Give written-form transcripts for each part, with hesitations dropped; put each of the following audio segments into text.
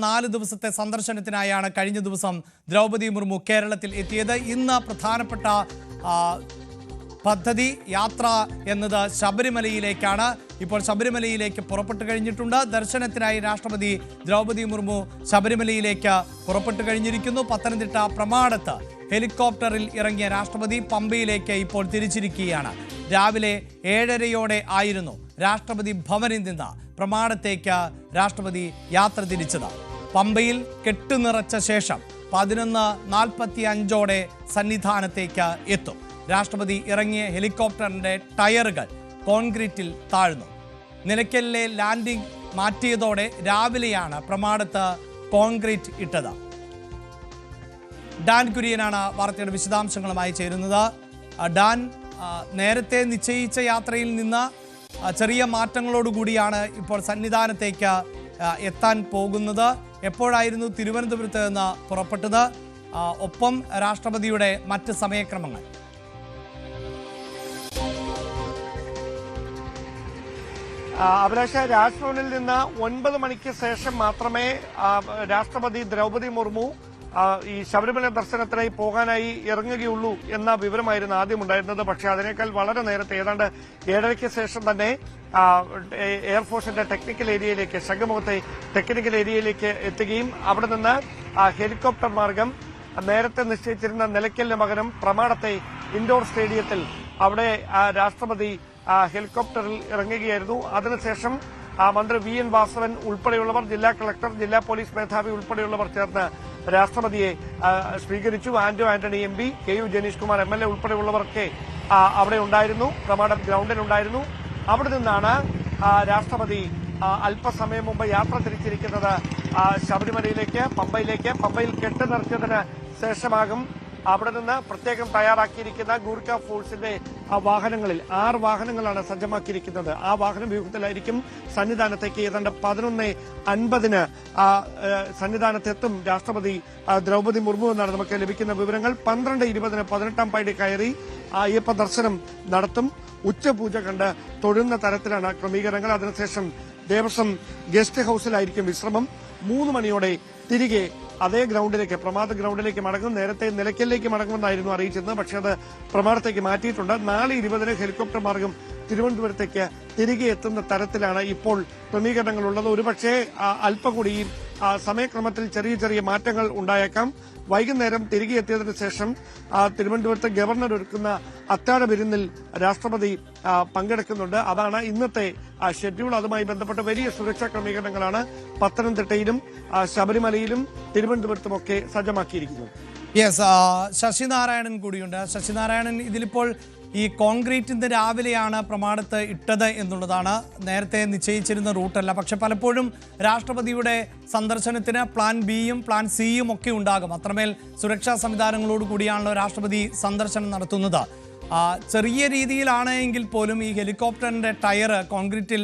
4 ദിവസത്തെ സന്ദർശനത്തിനായാണ് കഴിഞ്ഞ ദിവസം ദ്രൗപദി മുർമു കേരളത്തിൽ എത്തിയത്. ഇന്ന് പ്രധാനപ്പെട്ട പദ്ധതി യാത്ര എന്നത് ശബരിമലയിലേക്കാണ്. ഇപ്പോൾ ശബരിമലയിലേക്ക് പുറപ്പെട്ടു കഴിഞ്ഞിട്ടുണ്ട്. ദർശനത്തിനായി രാഷ്ട്രപതി ദ്രൗപദി മുർമു ശബരിമലയിലേക്ക് പുറപ്പെട്ടു കഴിഞ്ഞിരിക്കുന്നു. പത്തനംതിട്ട പ്രമാടത്ത് ഹെലികോപ്റ്ററിൽ ഇറങ്ങിയ രാഷ്ട്രപതി പമ്പയിലേക്ക് ഇപ്പോൾ തിരിച്ചിരിക്കുകയാണ്. രാവിലെ 7:30 ആയിരുന്നു രാഷ്ട്രപതി ഭവനിൽ നിന്ന് പ്രമാടത്തേക്ക് രാഷ്ട്രപതി യാത്ര തിരിച്ചത്. പമ്പയിൽ കെട്ടുനിറച്ച ശേഷം 11:45 സന്നിധാനത്തേക്ക് എത്തും. രാഷ്ട്രപതി ഇറങ്ങിയ ഹെലികോപ്റ്ററിന്റെ ടയറുകൾ കോൺക്രീറ്റിൽ താഴ്ന്നു. നിലയ്ക്കലിലെ ലാൻഡിംഗ് മാറ്റിയതോടെ രാവിലെയാണ് പ്രമാടത്ത് കോൺക്രീറ്റ് ഇട്ടത്. ഡാൻ കുര്യനാണ് വാർത്തയുടെ വിശദാംശങ്ങളുമായി ചേരുന്നത്. ഡാൻ, നേരത്തെ നിശ്ചയിച്ച യാത്രയിൽ നിന്ന് ചെറിയ മാറ്റങ്ങളോടുകൂടിയാണ് ഇപ്പോൾ സന്നിധാനത്തേക്ക് എത്താൻ പോകുന്നത്. എപ്പോഴായിരുന്നു തിരുവനന്തപുരത്ത് നിന്ന് പുറപ്പെട്ടത്? ഒപ്പം രാഷ്ട്രപതിയുടെ മറ്റ് സമയക്രമങ്ങൾ. അഭിലാഷ, രാജ്ഭവനിൽ നിന്ന് 9 മണിക്ക് ശേഷം മാത്രമേ രാഷ്ട്രപതി ദ്രൗപദി മുർമു ഈ ശബരിമല ദർശനത്തിനായി പോകാനായി ഇറങ്ങുകയുള്ളൂ എന്ന വിവരമായിരുന്നു ആദ്യം ഉണ്ടായിരുന്നത്. പക്ഷേ അതിനേക്കാൾ വളരെ നേരത്തെ, ഏതാണ്ട് 7:30 ശേഷം തന്നെ എയർഫോഴ്സിന്റെ ടെക്നിക്കൽ ഏരിയയിലേക്ക്, ശംഖുമുഖത്തെ ടെക്നിക്കൽ ഏരിയയിലേക്ക് എത്തുകയും അവിടെ നിന്ന് ഹെലികോപ്റ്റർ മാർഗം നേരത്തെ നിശ്ചയിച്ചിരുന്ന നിലയ്ക്കലിന് പകരം പ്രമാടത്തെ ഇൻഡോർ സ്റ്റേഡിയത്തിൽ അവിടെ രാഷ്ട്രപതി ഹെലികോപ്റ്ററിൽ ഇറങ്ങുകയായിരുന്നു. അതിനുശേഷം മന്ത്രി VN വാസവൻ ഉൾപ്പെടെയുള്ളവർ, ജില്ലാ കളക്ടർ, ജില്ലാ പോലീസ് മേധാവി ഉൾപ്പെടെയുള്ളവർ ചേർന്ന് രാഷ്ട്രപതിയെ സ്വീകരിച്ചു. Antony MP, KU Janeesh Kumar MLA ഉൾപ്പെടെയുള്ളവർക്ക് അവിടെ ഉണ്ടായിരുന്നു, പ്രമാടം ഗ്രൌണ്ടിലുണ്ടായിരുന്നു. അവിടെ നിന്നാണ് രാഷ്ട്രപതി അല്പസമയം മുമ്പ് യാത്ര തിരിച്ചിരിക്കുന്നത് ശബരിമലയിലേക്ക്, പമ്പയിലേക്ക്. പമ്പയിൽ കെട്ട് നിറച്ചതിന് ശേഷമാകും അവിടെ നിന്ന് പ്രത്യേകം തയ്യാറാക്കിയിരിക്കുന്ന ഗൂർഖ ഫോഴ്സിന്റെ വാഹനങ്ങളിൽ 6 വാഹനങ്ങളാണ് സജ്ജമാക്കിയിരിക്കുന്നത്. ആ വാഹന വ്യൂഹത്തിലായിരിക്കും സന്നിധാനത്തേക്ക്. ഏതാണ്ട് 11:50 സന്നിധാനത്തെത്തും രാഷ്ട്രപതി ദ്രൗപദി മുർമു എന്നാണ് നമുക്ക് ലഭിക്കുന്ന വിവരങ്ങൾ. 12:20 18-ാം പടി കയറി അയ്യപ്പ ദർശനം നടത്തും. ഉച്ചപൂജ കണ്ട് തൊഴുന്ന തരത്തിലാണ് ക്രമീകരണങ്ങൾ. അതിനുശേഷം ദേവസ്വം ഗസ്റ്റ് ഹൌസിലായിരിക്കും വിശ്രമം. 3 മണിയോടെ തിരികെ അതേ ഗ്രൌണ്ടിലേക്ക്, പ്രമാദ ഗ്രൌണ്ടിലേക്ക് മടങ്ങും. നേരത്തെ നിലയ്ക്കലിലേക്ക് മടങ്ങുമെന്നായിരുന്നു അറിയിച്ചിരുന്നത്, പക്ഷേ അത് പ്രമാദത്തേക്ക് മാറ്റിയിട്ടുണ്ട്. 4:20 ഹെലികോപ്റ്റർ മാർഗം തിരുവനന്തപുരത്തേക്ക് തിരികെ എത്തുന്ന തരത്തിലാണ് ഇപ്പോൾ ക്രമീകരണങ്ങളുള്ളത്. ഒരുപക്ഷെ അല്പം കൂടി ഈ സമയക്രമത്തിൽ ചെറിയ മാറ്റങ്ങൾ ഉണ്ടായേക്കാം. വൈകുന്നേരം തിരികെ എത്തിയതിനു ശേഷം തിരുവനന്തപുരത്ത് ഗവർണർ ഒരുക്കുന്ന അത്താഴ വിരുന്നിൽ രാഷ്ട്രപതി പങ്കെടുക്കുന്നുണ്ട്. അതാണ് ഇന്നത്തെ ഷെഡ്യൂൾ. അതുമായി ബന്ധപ്പെട്ട വലിയ സുരക്ഷാ ക്രമീകരണങ്ങളാണ് പത്തനംതിട്ടയിലും ശബരിമലയിലും തിരുവനന്തപുരത്തുമൊക്കെ സജ്ജമാക്കിയിരിക്കുന്നത്. ശശിനാരായണൻ കൂടിയുണ്ട്. ശശിനാരായണൻ, ഇതിലിപ്പോൾ ഈ കോൺക്രീറ്റ് ഇന്ന് രാവിലെയാണ് പ്രമാടത്ത് ഇട്ടത് എന്നുള്ളതാണ്. നേരത്തെ നിശ്ചയിച്ചിരുന്ന റൂട്ടല്ല. പക്ഷെ പലപ്പോഴും രാഷ്ട്രപതിയുടെ സന്ദർശനത്തിന് പ്ലാൻ ബിയും പ്ലാൻ സിയും ഒക്കെ ഉണ്ടാകും. അത്രമേൽ സുരക്ഷാ സംവിധാനങ്ങളോട് കൂടിയാണല്ലോ രാഷ്ട്രപതി സന്ദർശനം നടത്തുന്നത്. ചെറിയ രീതിയിലാണ് എങ്കിൽ പോലും ഈ ഹെലികോപ്റ്ററിന്റെ ടയർ കോൺക്രീറ്റിൽ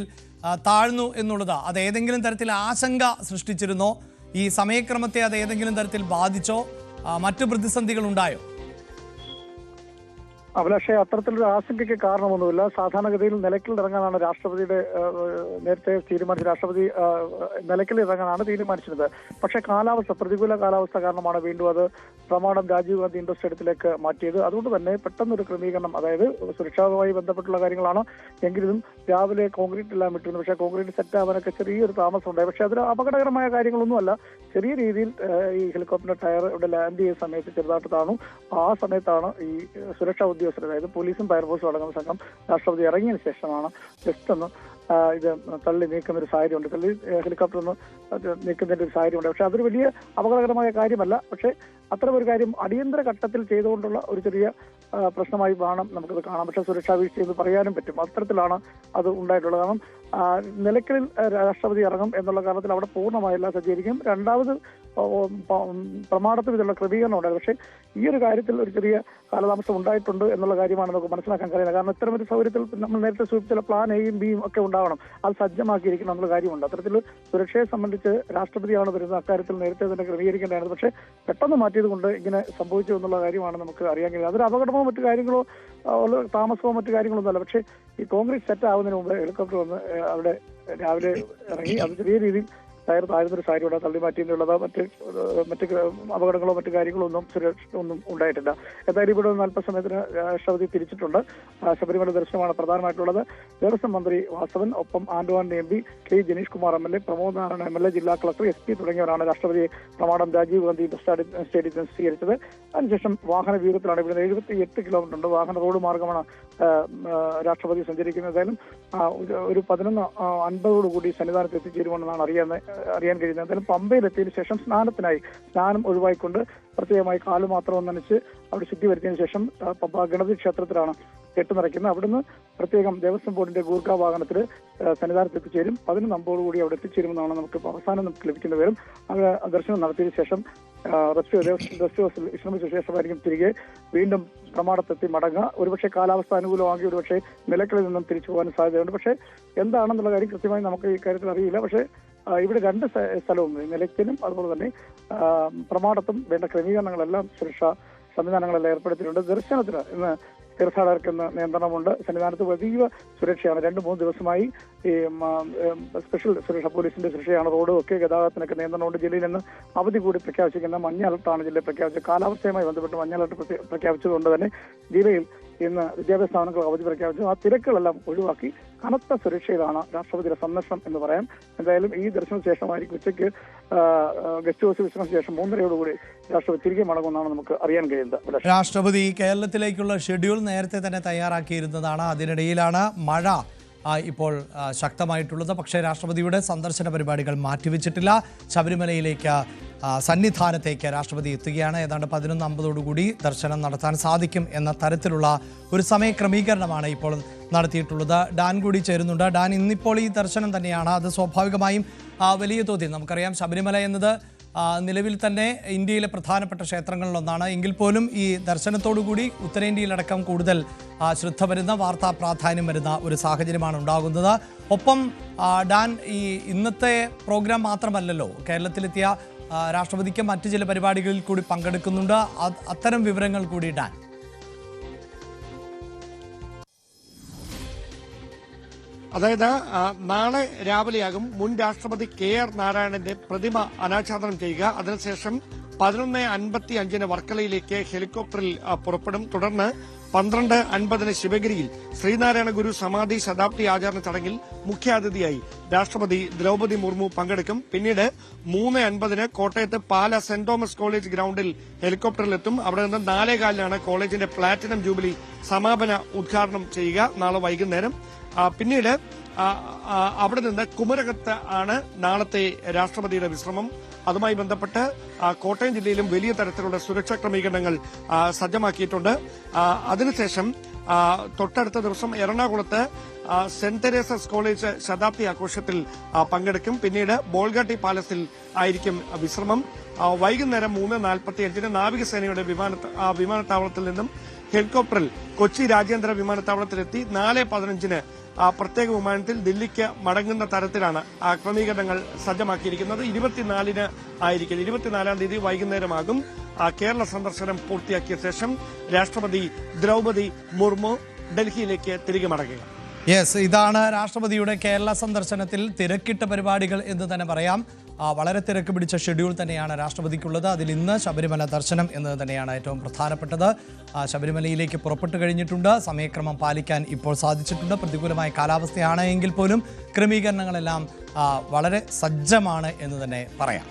താഴ്ന്നു എന്നുള്ളത് അത് ഏതെങ്കിലും തരത്തിൽ ആശങ്ക സൃഷ്ടിച്ചിരുന്നോ? ഈ സമയക്രമത്തെ അത് ഏതെങ്കിലും തരത്തിൽ ബാധിച്ചോ? മറ്റു പ്രതിസന്ധികൾ ഉണ്ടായോ? അഭിലാഷെ, അത്തരത്തിലൊരു ആശങ്കയ്ക്ക് കാരണമൊന്നുമില്ല. സാധാരണഗതിയിൽ നിലയ്ക്കൽ ഇറങ്ങാനാണ് രാഷ്ട്രപതിയുടെ നേരത്തെ തീരുമാനിച്ചത്. രാഷ്ട്രപതി നിലയ്ക്കൽ ഇറങ്ങാനാണ് തീരുമാനിച്ചിരുന്നത്. പക്ഷേ പ്രതികൂല കാലാവസ്ഥ കാരണമാണ് വീണ്ടും അത് പ്രമാടം രാജീവ് ഗാന്ധി ഇൻഡോർ സ്റ്റേഡിയത്തിലേക്ക് മാറ്റിയത്. അതുകൊണ്ട് തന്നെ പെട്ടെന്നൊരു ക്രമീകരണം, അതായത് സുരക്ഷാവുമായി ബന്ധപ്പെട്ടുള്ള കാര്യങ്ങളാണ് എങ്കിലും രാവിലെ കോൺക്രീറ്റ് എല്ലാം ഇട്ടിരുന്നു. പക്ഷേ കോൺക്രീറ്റ് സെറ്റ് ആവാനൊക്കെ ചെറിയൊരു താമസം ഉണ്ടായി. പക്ഷേ അതിൽ അപകടകരമായ കാര്യങ്ങളൊന്നുമല്ല. ചെറിയ രീതിയിൽ ഈ ഹെലികോപ്റ്ററിന്റെ ടയർ ഇവിടെ ലാൻഡ് ചെയ്യുന്ന സമയത്ത് ചെറുതായിട്ട് താണു. ആ സമയത്താണ് ഈ സുരക്ഷാ ഉദ്യോഗസ്ഥർ, അതായത് പോലീസും ഫയർഫോഴ്സും അടങ്ങുന്ന സംഘം രാഷ്ട്രപതി ഇറങ്ങിയതിനു ശേഷമാണ് ജസ്റ്റ് ഒന്ന് ഇത് തള്ളി നീക്കുന്ന ഒരു സാഹചര്യമുണ്ട്. തള്ളി ഹെലികോപ്റ്റർ ഒന്ന് നീക്കുന്നതിന്റെ ഒരു സാഹചര്യമുണ്ട്. പക്ഷെ അതൊരു വലിയ അപകടകരമായ കാര്യമല്ല. പക്ഷെ അത്തരം ഒരു കാര്യം അടിയന്തര ഘട്ടത്തിൽ ചെയ്തുകൊണ്ടുള്ള ഒരു ചെറിയ പ്രശ്നമായി വേണം നമുക്കത് കാണാം. പക്ഷെ സുരക്ഷാ വീഴ്ചയെന്ന് പറയാനും പറ്റും. അത്തരത്തിലാണ് അത് ഉണ്ടായിട്ടുള്ളത്. കാരണം നിലയ്ക്കലിൽ രാഷ്ട്രപതി ഇറങ്ങും എന്നുള്ള കാരണത്തിൽ അവിടെ പൂർണ്ണമായെല്ലാം സജ്ജീകരിക്കും. രണ്ടാമത് പ്രമാണത്തിൽ ഇതിലുള്ള ക്രമീകരണം ഉണ്ടായത്. പക്ഷേ ഈ ഒരു കാര്യത്തിൽ ഒരു ചെറിയ കാലതാമസം ഉണ്ടായിട്ടുണ്ട് എന്നുള്ള കാര്യമാണ് നമുക്ക് മനസ്സിലാക്കാൻ കഴിയുന്നത്. കാരണം ഇത്തരമൊരു സൗകര്യത്തിൽ നമ്മൾ നേരത്തെ സൂചിപ്പിച്ച പ്ലാൻ എയും ബിയും ഒക്കെ ഉണ്ടാവണം. അത് സജ്ജമാക്കിയിരിക്കണം എന്നുള്ള കാര്യമുണ്ട്. അത്തരത്തിൽ സുരക്ഷയെ സംബന്ധിച്ച് രാഷ്ട്രപതിയാണ് വരുന്നത്. അക്കാര്യത്തിൽ നേരത്തെ തന്നെ ക്രമീകരിക്കേണ്ടതായിരുന്നു. പക്ഷേ പെട്ടെന്ന് മാറ്റിയത് കൊണ്ട് ഇങ്ങനെ സംഭവിച്ചു എന്നുള്ള കാര്യമാണ് നമുക്ക് അറിയാൻ കഴിയുന്നത്. അതൊരു അപകടമോ മറ്റു കാര്യങ്ങളോ താമസമോ മറ്റു കാര്യങ്ങളൊന്നും അല്ല. പക്ഷേ ഈ കോൺക്രീറ്റ് സെറ്റ് ആവുന്നതിന് മുമ്പ് ഹെലികോപ്റ്റർ വന്ന് അവിടെ രാവിലെ ഇറങ്ങി അത് ചെറിയ രീതിയിൽ ടയർ താഴ്ന്നൊരു സാരിയോടെ തള്ളി മാറ്റിയെന്നുള്ളത് മറ്റ് അപകടങ്ങളോ മറ്റു കാര്യങ്ങളോ ഒന്നും ഉണ്ടായിട്ടില്ല. എന്തായാലും ഇവിടെ നിന്ന് അല്പസമയത്തിന് രാഷ്ട്രപതി തിരിച്ചിട്ടുണ്ട്. ശബരിമല ദർശനമാണ് പ്രധാനമായിട്ടുള്ളത്. ദേവസ്വം മന്ത്രി വാസവൻ, ഒപ്പം Anto M P, K Janeesh Kumar MLA, Pramod Narayana MLA, ജില്ലാ കളക്ടർ, SP തുടങ്ങിയവരാണ് രാഷ്ട്രപതി പ്രമാണം രാജീവ് ഗാന്ധി സ്റ്റേഡിയത്തിൽ സ്വീകരിച്ചത്. അതിനുശേഷം വാഹന വ്യൂഹത്തിലാണ്. ഇവിടെ 78 കിലോമീറ്റർ ഉണ്ട്. വാഹന റോഡ് മാർഗമാണ് രാഷ്ട്രപതി സഞ്ചരിക്കുന്നതായാലും ഒരു 11:50 സന്നിധാനത്ത് എത്തിച്ചേരുമെന്നാണ് അറിയാൻ കഴിയുന്നത്. എന്തായാലും പമ്പയിലെത്തിയതിനു ശേഷം സ്നാനം ഒഴിവായിക്കൊണ്ട് പ്രത്യേകമായി കാല് മാത്രം നനച്ച് അവിടെ ശുദ്ധി വരുത്തിയതിനു ശേഷം പമ്പ ഗണപതി ക്ഷേത്രത്തിലാണ് കെട്ടുനിറയ്ക്കുന്നത്. അവിടുന്ന് പ്രത്യേകം ദേവസ്വം ബോർഡിന്റെ ഗൂർഖ വാഹനത്തിൽ സന്നിധാനത്ത് എത്തിച്ചേരും. 11:50 അവിടെ എത്തിച്ചേരുമെന്നാണ് അവസാനം ലഭിക്കുന്ന വിവരം. അവിടെ ദർശനം നടത്തിയതിനു ശേഷം റെസ്റ്റ് ഹൗസിൽ വിശ്രമിച്ച ശേഷമായിരിക്കും തിരികെ വീണ്ടും പ്രമാണത്തെത്തി മടങ്ങുക. ഒരുപക്ഷെ കാലാവസ്ഥ അനുകൂലമാക്കി ഒരുപക്ഷെ നിലയ്ക്കലിൽ നിന്നും തിരിച്ചു പോകാൻ സാധ്യതയുണ്ട്. പക്ഷേ എന്താണെന്നുള്ള കാര്യം കൃത്യമായി നമുക്ക് ഈ കാര്യത്തിൽ അറിയില്ല. പക്ഷേ ഇവിടെ രണ്ട് സ്ഥലവും, നിലയ്ക്കലും അതുപോലെ തന്നെ പ്രമാണത്തും വേണ്ട ക്രമീകരണങ്ങളെല്ലാം സുരക്ഷാ സംവിധാനങ്ങളെല്ലാം ഏർപ്പെടുത്തിയിട്ടുണ്ട്. ദർശനത്തിന് ഇന്ന് തീർത്ഥാടകർക്ക് നിയന്ത്രണമുണ്ട്. സന്നിധാനത്ത് വലിയ സുരക്ഷയാണ്. 2-3 ദിവസമായി ഈ സ്പെഷ്യൽ സുരക്ഷ, പോലീസിന്റെ സുരക്ഷയാണ്. റോഡും ഒക്കെ ഗതാഗതത്തിനൊക്കെ നിയന്ത്രണമുണ്ട്. ജില്ലയിൽ നിന്ന് അവധി കൂടി പ്രഖ്യാപിച്ചിരിക്കുന്ന മഞ്ഞ അലർട്ടാണ് ജില്ലയിൽ പ്രഖ്യാപിച്ചത്. കാലാവസ്ഥയുമായി ബന്ധപ്പെട്ട് മഞ്ഞ അലർട്ട് പ്രഖ്യാപിച്ചതുകൊണ്ട് തന്നെ ജില്ലയിൽ ഇന്ന് വിദ്യാഭ്യാസ സ്ഥാപനങ്ങൾ അവധി പ്രഖ്യാപിച്ചു. ആ തിരക്കുകളെല്ലാം ഒഴിവാക്കി കനത്ത സുരക്ഷയിലാണ് രാഷ്ട്രപതിയുടെ സന്ദർശനം എന്ന് പറയാം. എന്തായാലും ഈ ദർശനത്തിന് ശേഷമായിരിക്കും ഉച്ചയ്ക്ക് ഗസ്റ്റ് ഹൗസ് വിശ്രമത്തിന് ശേഷം 3:30 രാഷ്ട്രപതി തിരികെ മടങ്ങുമെന്നാണ് നമുക്ക് അറിയാൻ കഴിയുന്നത്. രാഷ്ട്രപതി കേരളത്തിലേക്കുള്ള ഷെഡ്യൂൾ നേരത്തെ തന്നെ തയ്യാറാക്കിയിരുന്നതാണ്. അതിനിടയിലാണ് മഴ ഇപ്പോൾ ശക്തമായിട്ടുള്ളത്. പക്ഷേ രാഷ്ട്രപതിയുടെ സന്ദർശന പരിപാടികൾ മാറ്റിവെച്ചിട്ടില്ല. ശബരിമലയിലേക്ക് സന്നിധാനത്തേക്ക് രാഷ്ട്രപതി എത്തുകയാണ്. ഏതാണ്ട് 11:50 ദർശനം നടത്താൻ സാധിക്കും എന്ന തരത്തിലുള്ള ഒരു സമയക്രമീകരണമാണ് ഇപ്പോൾ നടത്തിയിട്ടുള്ളത്. ഡാൻ കൂടി ചേരുന്നുണ്ട്. ഡാൻ, ഇന്നിപ്പോൾ ഈ ദർശനം തന്നെയാണ്. അത് സ്വാഭാവികമായും വലിയ തോതിൽ നമുക്കറിയാം ശബരിമല എന്നത് നിലവിൽ തന്നെ ഇന്ത്യയിലെ പ്രധാനപ്പെട്ട ക്ഷേത്രങ്ങളിലൊന്നാണ്. എങ്കിൽ പോലും ഈ ദർശനത്തോടുകൂടി ഉത്തരേന്ത്യയിലടക്കം കൂടുതൽ ശ്രദ്ധ വരുന്ന, വാർത്താ പ്രാധാന്യം വരുന്ന ഒരു സാഹചര്യമാണ് ഉണ്ടാകുന്നത്. ഒപ്പം ഡാൻ, ഈ ഇന്നത്തെ പ്രോഗ്രാം മാത്രമല്ലല്ലോ, കേരളത്തിലെത്തിയ രാഷ്ട്രപതിക്ക് മറ്റു ചില പരിപാടികളിൽ കൂടി പങ്കെടുക്കുന്നുണ്ട്. അത്തരം വിവരങ്ങൾ കൂടി ഡാൻ. അതായത് നാളെ രാവിലെയാകും മുൻ രാഷ്ട്രപതി KR നാരായണന്റെ പ്രതിമ അനാച്ഛാദനം ചെയ്യുക. അതിനുശേഷം 11:55 വർക്കലയിലേക്ക് ഹെലികോപ്റ്ററിൽ പുറപ്പെടും. തുടർന്ന് 12:50 ശിവഗിരിയിൽ ശ്രീനാരായണ ഗുരു സമാധി ശതാബ്ദി ആചരണ ചടങ്ങിൽ മുഖ്യാതിഥിയായി രാഷ്ട്രപതി ദ്രൌപദി മുർമു പങ്കെടുക്കും. പിന്നീട് 3:50 കോട്ടയത്ത് പാല സെന്റ് തോമസ് കോളേജ് ഗ്രൌണ്ടിൽ ഹെലികോപ്റ്ററിലെത്തും. അവിടെ നിന്ന് 4:15 കോളേജിന്റെ പ്ലാറ്റിനം ജൂബിലി സമാപന ഉദ്ഘാടനം ചെയ്യുക നാളെ വൈകുന്നേരം. പിന്നീട് അവിടെ നിന്ന് കുമരകത്ത് ആണ് നാളത്തെ രാഷ്ട്രപതിയുടെ വിശ്രമം. അതുമായി ബന്ധപ്പെട്ട് കോട്ടയം ജില്ലയിലും വലിയ തരത്തിലുള്ള സുരക്ഷാ ക്രമീകരണങ്ങൾ സജ്ജമാക്കിയിട്ടുണ്ട്. അതിനുശേഷം തൊട്ടടുത്ത ദിവസം എറണാകുളത്ത് സെന്റ് തെരേസസ് കോളേജ് ശതാബ്ദി ആഘോഷത്തിൽ പങ്കെടുക്കും. പിന്നീട് ബോൾഗാട്ടി പാലസിൽ ആയിരിക്കും വിശ്രമം. വൈകുന്നേരം 3:45 നാവികസേനയുടെ വിമാനത്താവളത്തിൽ നിന്നും ഹെലികോപ്റ്ററിൽ കൊച്ചി രാജ്യാന്തര വിമാനത്താവളത്തിലെത്തി 4:15 പ്രത്യേക വിമാനത്തിൽ ദില്ലിക്ക് മടങ്ങുന്ന തരത്തിലാണ് ക്രമീകരണങ്ങൾ സജ്ജമാക്കിയിരിക്കുന്നത്. 24 ആയിരിക്കും, 24-ാം തീയതി വൈകുന്നേരമാകും കേരള സന്ദർശനം പൂർത്തിയാക്കിയ ശേഷം രാഷ്ട്രപതി ദ്രൌപദി മുർമു ഡൽഹിയിലേക്ക് തിരികെ മടങ്ങുക. ഇതാണ് രാഷ്ട്രപതിയുടെ കേരള സന്ദർശനത്തിൽ തിരക്കിട്ട പരിപാടികൾ എന്ന് തന്നെ പറയാം. വളരെ തിരക്ക് പിടിച്ച ഷെഡ്യൂൾ തന്നെയാണ് രാഷ്ട്രപതിക്കുള്ളത്. അതിൽ ഇന്ന് ശബരിമല ദർശനം എന്നത് തന്നെയാണ് ഏറ്റവും പ്രധാനപ്പെട്ടത്. ശബരിമലയിലേക്ക് പുറപ്പെട്ടു കഴിഞ്ഞിട്ടുണ്ട്. സമയക്രമം പാലിക്കാൻ ഇപ്പോൾ സാധിച്ചിട്ടുണ്ട്. പ്രതികൂലമായ കാലാവസ്ഥയാണ് എങ്കിൽ പോലും ക്രമീകരണങ്ങളെല്ലാം വളരെ സജ്ജമാണ് എന്ന് തന്നെ പറയാം.